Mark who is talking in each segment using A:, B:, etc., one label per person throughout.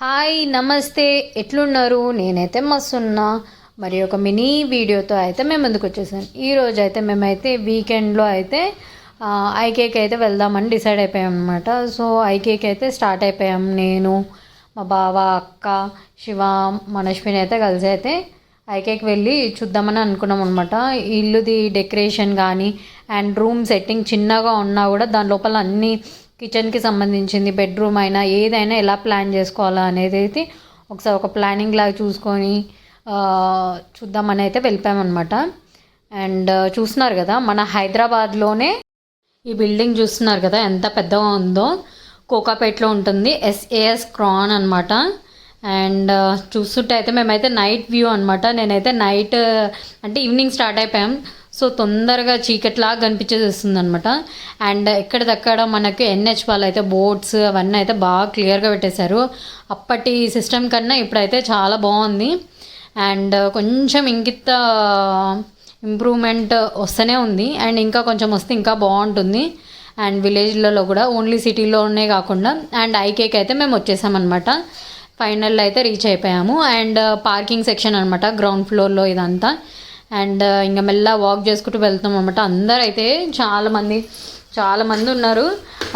A: Hi నమస్తే, ఎట్లున్నారు? నేనైతే మస్తున్నా. మరి ఒక మినీ వీడియోతో అయితే మేము ముందుకు వచ్చేసాను. ఈరోజు అయితే మేమైతే వీకెండ్లో అయితే ఐకేకి అయితే వెళ్దామని డిసైడ్ అయిపోయాం అనమాట. సో ఐకేకి అయితే స్టార్ట్ అయిపోయాం. నేను, మా బావ, అక్క, శివ, మనశ్విని అయితే కలిసి అయితే ఐకేకి వెళ్ళి చూద్దామని అనుకున్నాం అనమాట. ఇల్లుది డెకరేషన్ కానీ అండ్ రూమ్ సెట్టింగ్ చిన్నగా ఉన్నా కూడా దాని లోపల అన్నీ కిచెన్కి సంబంధించింది, బెడ్రూమ్ అయినా ఏదైనా ఎలా ప్లాన్ చేసుకోవాలా అనేది అయితే ఒకసారి ఒక ప్లానింగ్ లాగా చూసుకొని చూద్దామని అయితే వెళ్ళిపోయామన్నమాట. అండ్ చూస్తున్నారు కదా, మన హైదరాబాద్లోనే ఈ బిల్డింగ్ చూస్తున్నారు కదా ఎంత పెద్దగా ఉందో. కోకాపేట్లో ఉంటుంది, ఎస్ఏఎస్ క్రాన్ అనమాట. అండ్ చూస్తుంటే అయితే మేమైతే నైట్ వ్యూ అనమాట. నేనైతే నైట్ అంటే ఈవినింగ్ స్టార్ట్ అయిపోయాం. సో తొందరగా చీకట్లాగా కనిపించేస్తుంది అనమాట. అండ్ ఎక్కడిదక్కడ మనకు ఎన్హెచ్ వాళ్ళు అయితే బోర్డ్స్ అవన్నీ అయితే బాగా క్లియర్గా పెట్టేశారు. అప్పటి సిస్టమ్ కన్నా ఇప్పుడైతే చాలా బాగుంది. అండ్ కొంచెం ఇంకిత ఇంప్రూవ్మెంట్ వస్తూనే ఉంది. అండ్ ఇంకా కొంచెం వస్తే ఇంకా బాగుంటుంది. అండ్ విలేజ్లలో కూడా, ఓన్లీ సిటీలోనే కాకుండా. అండ్ ఐకేకి అయితే మేము వచ్చేసామన్నమాట. ఫైనల్ అయితే రీచ్ అయిపోయాము. అండ్ పార్కింగ్ సెక్షన్ అనమాట గ్రౌండ్ ఫ్లోర్లో ఇదంతా. అండ్ ఇంకా మెల్ల వాక్ చేసుకుంటూ వెళ్తాం అనమాట. అందరూ అయితే చాలామంది ఉన్నారు.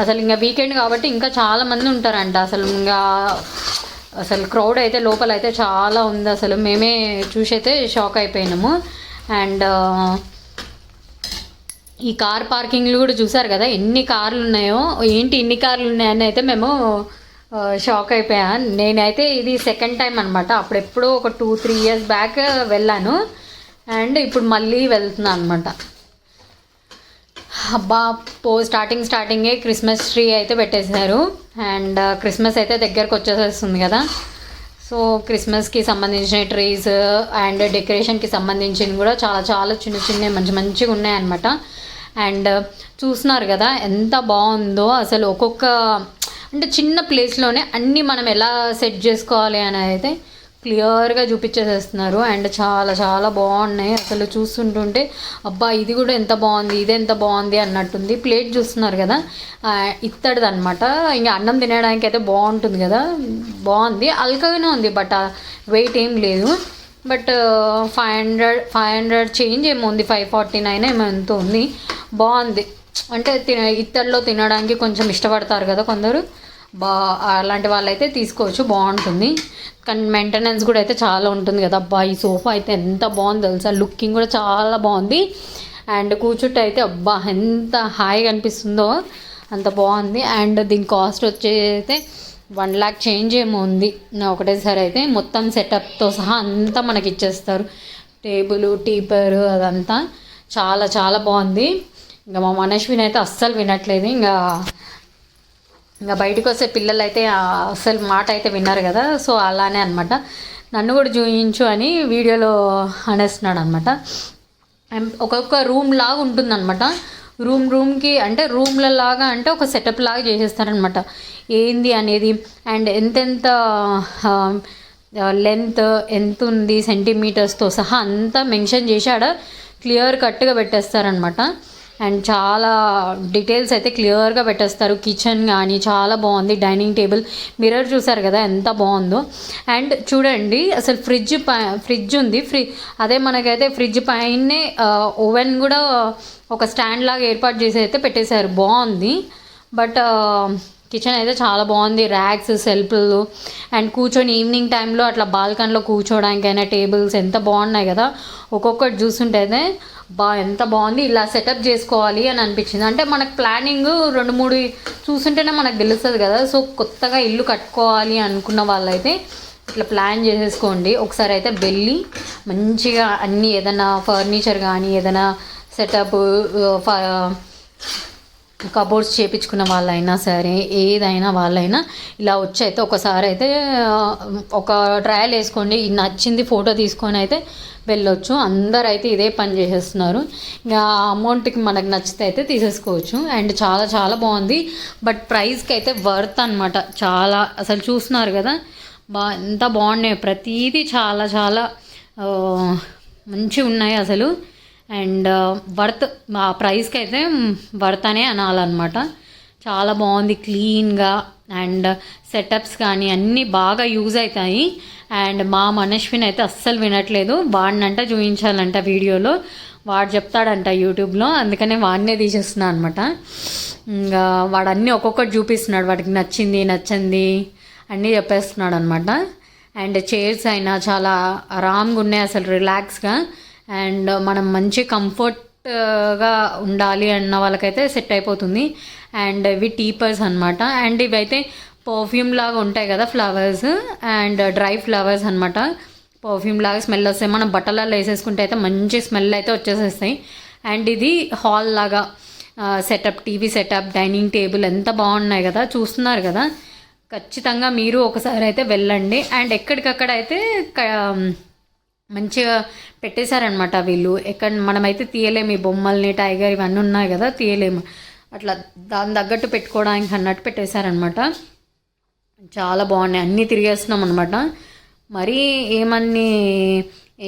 A: అసలు ఇంకా వీకెండ్ కాబట్టి ఇంకా చాలామంది ఉంటారంట. అసలు క్రౌడ్ అయితే లోపల అయితే చాలా ఉంది. అసలు మేమే చూసి అయితే షాక్ అయిపోయినాము. అండ్ ఈ కార్ పార్కింగ్లు కూడా చూసారు కదా ఎన్ని కార్లు ఉన్నాయో, ఏంటి ఇన్ని కార్లు ఉన్నాయని అయితే మేము షాక్ అయిపోయాను. నేనైతే ఇది సెకండ్ టైం అనమాట. అప్పుడెప్పుడో ఒక 2-3 years బ్యాక్ వెళ్ళాను. అండ్ ఇప్పుడు మళ్ళీ వెళ్తున్నాను అనమాట. అబ్బా స్టార్టింగే క్రిస్మస్ ట్రీ అయితే పెట్టేశారు. అండ్ క్రిస్మస్ అయితే దగ్గరకు వచ్చేసేస్తుంది కదా. సో క్రిస్మస్కి సంబంధించిన ట్రీస్ అండ్ డెకరేషన్కి సంబంధించినవి కూడా చాలా చిన్న మంచిగా ఉన్నాయన్నమాట. అండ్ చూస్తున్నారు కదా ఎంత బాగుందో. అసలు ఒక్కొక్క అంటే చిన్న ప్లేస్లోనే అన్నీ మనం ఎలా సెట్ చేసుకోవాలి అని అయితే క్లియర్గా చూపించేసేస్తున్నారు. అండ్ చాలా బాగున్నాయి. అసలు చూస్తుంటుంటే అబ్బా ఇది కూడా ఎంత బాగుంది, ఇది ఎంత బాగుంది అన్నట్టుంది. ప్లేట్ చూస్తున్నారు కదా, ఇత్తడిది అనమాట. ఇంకా అన్నం తినడానికి అయితే బాగుంటుంది కదా. బాగుంది, అల్కగానే ఉంది, బట్ వెయిట్ ఏం లేదు. బట్ 500 చేంజ్ ఏమో ఉంది, 549 ఏమో ఎంతో ఉంది. బాగుంది. అంటే ఇత్తడిలో తినడానికి కొంచెం ఇష్టపడతారు కదా కొందరు, అలాంటి వాళ్ళైతే తీసుకోవచ్చు, బాగుంటుంది. కానీ మెయింటెనెన్స్ కూడా అయితే చాలా ఉంటుంది కదా. అబ్బా ఈ సోఫా అయితే ఎంత బాగుంది తెలుసా, లుకింగ్ కూడా చాలా బాగుంది. అండ్ కూర్చుంటే అయితే అబ్బా ఎంత హాయిగా అనిపిస్తుందో అంత బాగుంది. అండ్ దీని కాస్ట్ వచ్చేసి 1 lakh చేంజ్ ఏమో ఉంది. ఒకటేసారి అయితే మొత్తం సెటప్తో సహా అంతా మనకి ఇచ్చేస్తారు. టేబుల్, టీపర్ అదంతా చాలా బాగుంది. ఇంకా మా మనశ్విని అయితే అస్సలు వినట్లేదు. ఇంకా బయటకు వస్తే పిల్లలు అయితే అసలు మాట అయితే విన్నారు కదా. సో అలానే అనమాట, నన్ను కూడా చూయించు అని వీడియోలో అనేస్తున్నాడు అనమాట. ఒక్కొక్క రూమ్ లాగా ఉంటుందన్నమాట. రూమ్కి అంటే రూమ్లలాగా అంటే ఒక సెటప్ లాగా చేసేస్తారనమాట ఏంది అనేది. అండ్ ఎంతెంత లెంత్ ఎంత ఉంది సెంటీమీటర్స్తో సహా అంతా మెన్షన్ చేశాడ క్లియర్ కట్గా పెట్టేస్తారనమాట. అండ్ చాలా డీటెయిల్స్ అయితే క్లియర్గా పెట్టేస్తారు. కిచెన్ కానీ చాలా బాగుంది. డైనింగ్ టేబుల్, మిర్రర్ చూసారు కదా ఎంత బాగుందో. అండ్ చూడండి అసలు ఫ్రిడ్జ్ ఉంది. అదే మనకైతే ఫ్రిడ్జ్ పైనే ఓవెన్ కూడా ఒక స్టాండ్ లాగా ఏర్పాటు చేసి అయితే పెట్టేశారు, బాగుంది. బట్ కిచెన్ అయితే చాలా బాగుంది. ర్యాక్స్, సెల్ఫ్లు అండ్ కూర్చొని ఈవినింగ్ టైంలో అట్లా బాల్కనీలో కూర్చోడానికైనా టేబుల్స్ ఎంత బాగున్నాయి కదా. ఒక్కొక్కటి చూస్తుంటే అయితే ఎంత బాగుంది, ఇలా సెటప్ చేసుకోవాలి అని అనిపించింది. అంటే మనకు ప్లానింగ్ 2-3 చూస్తుంటేనే మనకు తెలుస్తుంది కదా. సో కొత్తగా ఇల్లు కట్టుకోవాలి అనుకున్న వాళ్ళైతే ఇట్లా ప్లాన్ చేసేసుకోండి. ఒకసారి అయితే వెళ్ళి మంచిగా అన్నీ ఏదైనా ఫర్నిచర్ కానీ ఏదైనా సెటప్ కబోర్డ్స్ చేయించుకున్న వాళ్ళైనా సరే ఏదైనా వాళ్ళైనా ఇలా వచ్చి అయితే ఒకసారి అయితే ఒక ట్రయల్ వేసుకోండి. నచ్చింది ఫోటో తీసుకొని అయితే వెళ్ళొచ్చు. అందరూ అయితే ఇదే పని చేసేస్తున్నారు. ఇంకా అమౌంట్కి మనకు నచ్చితే అయితే తీసేసుకోవచ్చు. అండ్ చాలా బాగుంది. బట్ ప్రైస్కి అయితే వర్త్ అనమాట. చాలా అసలు చూస్తున్నారు కదా ఎంత బాగున్నాయి. ప్రతీది చాలా మంచిగా ఉన్నాయి అసలు. అండ్ వర్త్, ఆ ప్రైస్కి అయితే వర్త్ అనే అనాలన్నమాట. చాలా బాగుంది క్లీన్గా. అండ్ సెటప్స్ కానీ అన్నీ బాగా యూజ్ అవుతాయి. అండ్ మా మనశ్విని అయితే అస్సలు వినట్లేదు, వాడినంట చూపించాలంట వీడియోలో, వాడు చెప్తాడంట యూట్యూబ్లో, అందుకనే వాడినే తీసేస్తున్నాను అనమాట. ఇంకా వాడు అన్నీ ఒక్కొక్కటి చూపిస్తున్నాడు, వాడికి నచ్చింది నచ్చింది అన్నీ చెప్పేస్తున్నాడు అనమాట. అండ్ చైర్స్ అయినా చాలా ఆరామ్గా ఉన్నాయి అసలు, రిలాక్స్గా. అండ్ మనం మంచి కంఫర్ట్గా ఉండాలి అన్న వాళ్ళకైతే సెట్ అయిపోతుంది. అండ్ ఇవి టీపర్స్ అనమాట. అండ్ ఇవైతే పర్ఫ్యూమ్ లాగా ఉంటాయి కదా ఫ్లవర్స్, అండ్ డ్రై ఫ్లవర్స్ అనమాట. పర్ఫ్యూమ్ లాగా స్మెల్ వస్తాయి, మనం బట్టలలో వేసేసుకుంటే అయితే మంచి స్మెల్ అయితే వచ్చేసేస్తాయి. అండ్ ఇది హాల్ లాగా setup, TV setup, dining table ఎంత బాగున్నాయి కదా, చూస్తున్నారు కదా. ఖచ్చితంగా మీరు ఒకసారి అయితే వెళ్ళండి. అండ్ ఎక్కడికక్కడ అయితే మంచిగా పెట్టేశారనమాట వీళ్ళు. ఎక్కడ మనమైతే తీయలేము, ఈ బొమ్మల్ని, టైగర్ ఇవన్నీ ఉన్నాయి కదా, తీయలేము. అట్లా దాని తగ్గట్టు పెట్టుకోవడానికి అన్నట్టు పెట్టేశారనమాట. చాలా బాగున్నాయి, అన్నీ తిరిగేస్తున్నాం అనమాట. మరీ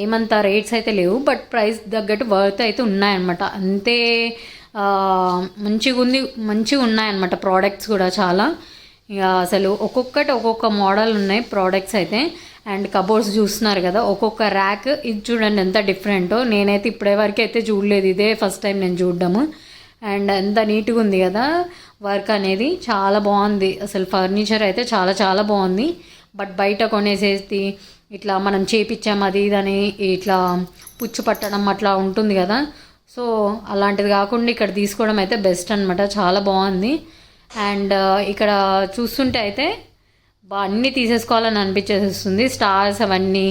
A: ఏమంత రేట్స్ అయితే లేవు, బట్ ప్రైస్ తగ్గట్టు వర్త్ అయితే ఉన్నాయన్నమాట. అంతే మంచిగా ఉన్నాయన్నమాట ప్రోడక్ట్స్ కూడా చాలా. ఇక అసలు ఒక్కొక్క మోడల్ ఉన్నాయి ప్రోడక్ట్స్ అయితే. అండ్ కబోర్డ్స్ చూస్తున్నారు కదా, ఒక్కొక్క ర్యాక్, ఇది చూడండి ఎంత డిఫరెంటో. నేనైతే ఇప్పటి వరకు అయితే చూడలేదు, ఇదే ఫస్ట్ టైం నేను చూడడము. అండ్ ఎంత నీట్గా ఉంది కదా వర్క్ అనేది, చాలా బాగుంది అసలు. ఫర్నిచర్ అయితే చాలా చాలా బాగుంది. బట్ బయట కొనేసేసి ఇట్లా మనం చేపించాం అది ఇదని ఇట్లా పుచ్చు పట్టడం అట్లా ఉంటుంది కదా, సో అలాంటిది కాకుండా ఇక్కడ తీసుకోవడం అయితే బెస్ట్ అనమాట. చాలా బాగుంది. అండ్ ఇక్కడ చూస్తుంటే అయితే అన్నీ తీసేసుకోవాలని అనిపించేస్తుంది, స్టార్స్ అవన్నీ.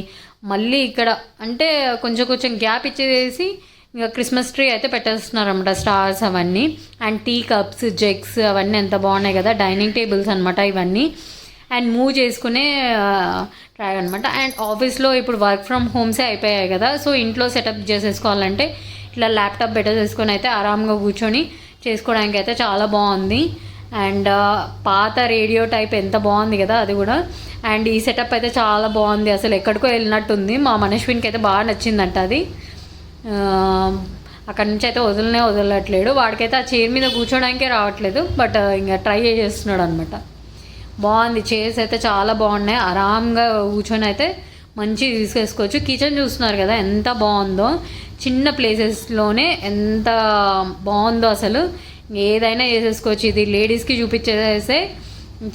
A: మళ్ళీ ఇక్కడ అంటే కొంచెం గ్యాప్ ఇచ్చేసి ఇంకా క్రిస్మస్ ట్రీ అయితే పెట్టేస్తున్నారు అనమాట, స్టార్స్ అవన్నీ. అండ్ టీ కప్స్, జగ్స్ అవన్నీ ఎంత బాగున్నాయి కదా, డైనింగ్ టేబుల్స్ అనమాట ఇవన్నీ. అండ్ మూవ్ చేసుకునే ట్రాక్ అనమాట. అండ్ ఆఫీస్లో ఇప్పుడు వర్క్ ఫ్రమ్ హోమ్సే అయిపోయాయి కదా, సో ఇంట్లో సెటప్ చేసేసుకోవాలంటే ఇట్లా ల్యాప్టాప్ పెట్టేసుకొని అయితే ఆరామ్గా కూర్చొని చేసుకోవడానికి అయితే చాలా బాగుంది. అండ్ పాత రేడియో టైప్ ఎంత బాగుంది కదా అది కూడా. అండ్ ఈ సెటప్ అయితే చాలా బాగుంది అసలు, ఎక్కడికో వెళ్ళినట్టుంది. మా మనశ్వినికి అయితే బాగా నచ్చిందంట అది. అక్కడి నుంచి అయితే వదలట్లేడు, వాడికైతే ఆ చైర్ మీద కూర్చోడానికే రావట్లేదు, బట్ ఇంకా ట్రై చేస్తున్నాడు అనమాట. బాగుంది, చైర్స్ అయితే చాలా బాగున్నాయి, ఆరామ్గా కూర్చొని అయితే మంచిగా తీసేసుకోవచ్చు. కిచెన్ చూస్తున్నారు కదా ఎంత బాగుందో, చిన్న ప్లేసెస్లోనే ఎంత బాగుందో అసలు. ఏదైనా వేసేసుకోవచ్చు. ఇది లేడీస్కి చూపించేస్తే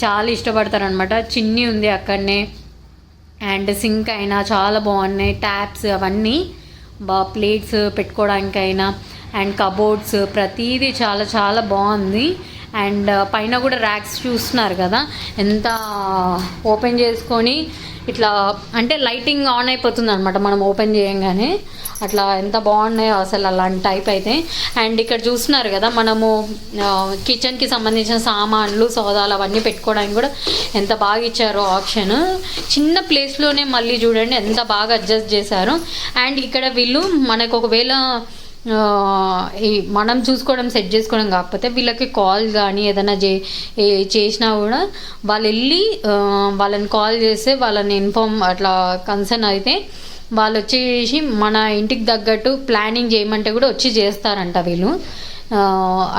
A: చాలా ఇష్టపడతారనమాట. చిన్ని ఉంది అక్కడనే. అండ్ సింక్ అయినా చాలా బాగున్నాయి, ట్యాప్స్ అవన్నీ ప్లేట్స్ పెట్టుకోవడానికైనా. అండ్ కబోర్డ్స్ ప్రతిదీ చాలా చాలా బాగుంది. అండ్ పైన కూడా ర్యాక్స్ చూస్తున్నారు కదా ఎంత ఓపెన్ చేసుకొని ఇట్లా అంటే లైటింగ్ ఆన్ అయిపోతుంది అనమాట మనం ఓపెన్ చేయంగానే, అట్లా ఎంత బాగున్నాయో అసలు అలాంటి టైప్ అయితే. అండ్ ఇక్కడ చూస్తున్నారు కదా మనము కిచెన్కి సంబంధించిన సామాన్లు, సోదాలు అవన్నీ పెట్టుకోవడానికి కూడా ఎంత బాగా ఇచ్చారో ఆప్షన్. చిన్న ప్లేస్లోనే మళ్ళీ చూడండి ఎంత బాగా అడ్జస్ట్ చేశారు. అండ్ ఇక్కడ వీళ్ళు మనకు ఒకవేళ మనం చూసుకోవడం, సెట్ చేసుకోవడం కాకపోతే వీళ్ళకి కాల్ కానీ ఏదైనా చేసినా కూడా వాళ్ళు వెళ్ళి వాళ్ళని కాల్ చేస్తే వాళ్ళని ఇన్ఫార్మ్ అట్లా కన్సర్న్ అయితే వాళ్ళు వచ్చేసి మన ఇంటికి తగ్గట్టు ప్లానింగ్ చేయమంటే కూడా వచ్చి చేస్తారంట వీళ్ళు.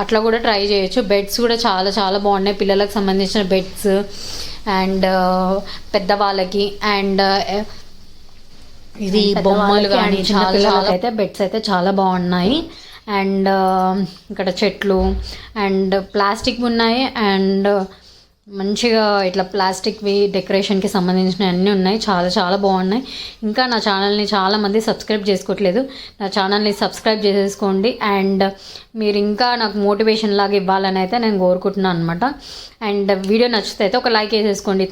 A: అట్లా కూడా ట్రై చేయొచ్చు. బెడ్స్ కూడా చాలా చాలా బాగున్నాయి, పిల్లలకు సంబంధించిన బెడ్స్ అండ్ పెద్దవాళ్ళకి. అండ్ ఇది బొమ్మలు కానీ చాలా చాలా అయితే బెడ్స్ అయితే చాలా బాగున్నాయి. అండ్ ఇక్కడ చెట్లు అండ్ ప్లాస్టిక్ ఉన్నాయి. అండ్ మంచిగా ఇట్లా ప్లాస్టిక్వి డెకరేషన్కి సంబంధించినవి అన్నీ ఉన్నాయి, చాలా చాలా బాగున్నాయి. ఇంకా నా ఛానల్ని చాలామంది సబ్స్క్రైబ్ చేసుకోవట్లేదు, నా ఛానల్ని సబ్స్క్రైబ్ చేసేసుకోండి. అండ్ మీరు ఇంకా నాకు మోటివేషన్ లాగా ఇవ్వాలని అయితే నేను కోరుకుంటున్నాను అనమాట. అండ్ వీడియో నచ్చితే అయితే ఒక లైక్ వేసేసుకోండి.